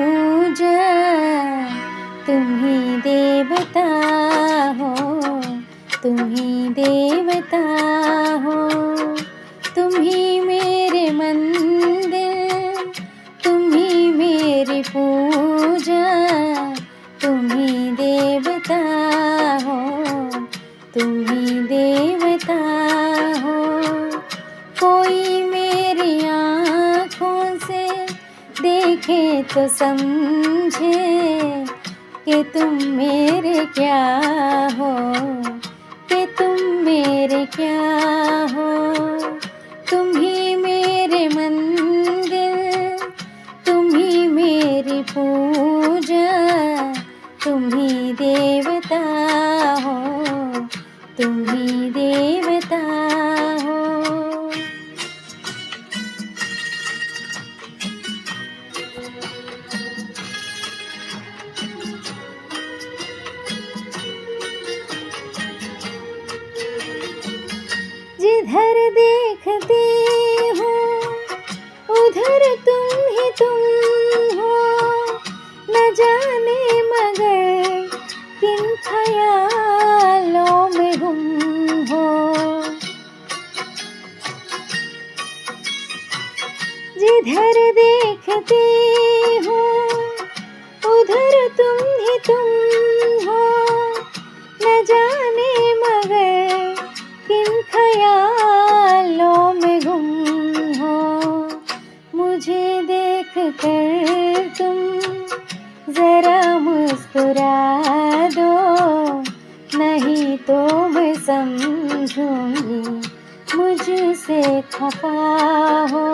पूजा, तुम ही देवता हो, तुम ही देवता हो। तुम ही मेरे मंदिर, तुम ही मेरी पूजा, तुम ही देवता हो, तुम ही देवता हो। कोई मेरी आँखों से देखे तो समझे कि तुम मेरे क्या हो, कि तुम मेरे क्या हो। तुम ही मेरे मंदिर, तुम ही मेरी पूजा, तुम ही देवता हो, तुम ही देवता हो। जिधर देखती हूँ उधर तुम हो, न जाने मगर किन ख्यालों में गुम हो। जिधर देखती हूँ उधर तुम हो, न जाने मगर किन ख्यालों में गुम हो। मुझे देख कर तुम जरा मुस्कुरा दो, नहीं तो मैं समझूंगी मुझसे खफा हो।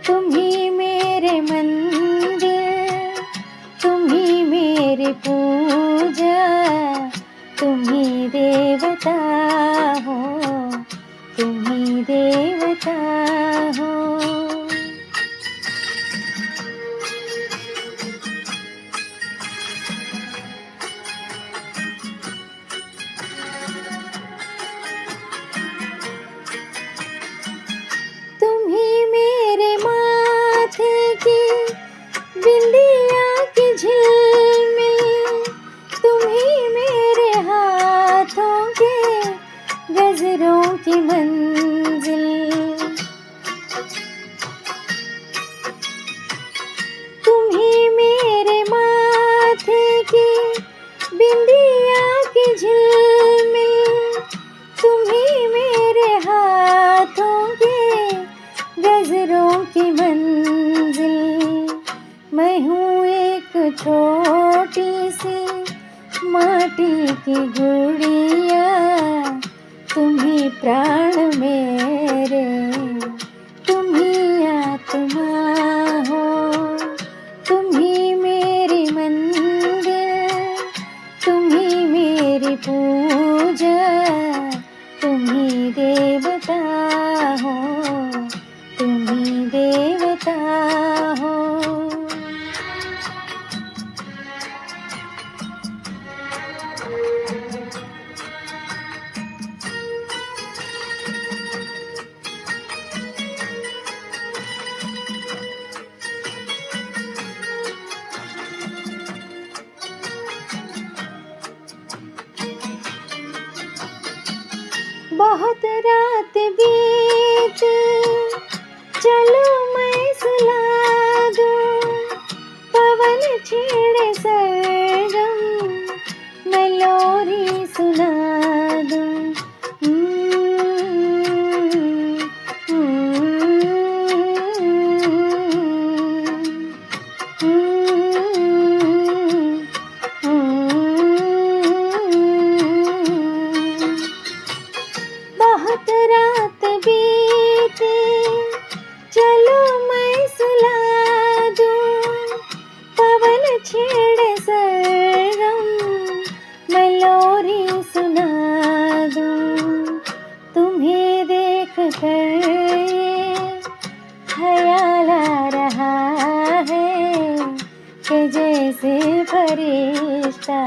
तुम ही मेरे मंदिर, तुम ही मेरी पूजा, तुम ही देवता हो, तुम ही देवता हो। तुम ही मेरे माथे की बिंदिया की झिलमिल, तुम ही मेरे हाथों के गजरों की मंजिल। तुम ही मेरे माथे की बिंदिया की झिलमिल, तुम ही मेरे हाथों के गजरों की मंजिल। मैं हूँ एक छोटी सी माटी की गुड़िया, तुम ही प्राण मेरे, तुम ही आत्मा हो। तुम ही मेरी मंदिर, तुम ही मेरी पूजा, तुम ही देवता हो, तुम ही देवता हो। बहुत रात बीती, चलो मैं सुला दूं, पवन छेड़े सरगम, मैं लोरी सुना दूं। बहुत रात बीती, चलो मैं सुला दूं, पवन छेड़े सरगम, मैं लोरी सुना दूं। तुम्हें देख कर ख्याल आ रहा है कि जैसे फरिश्ता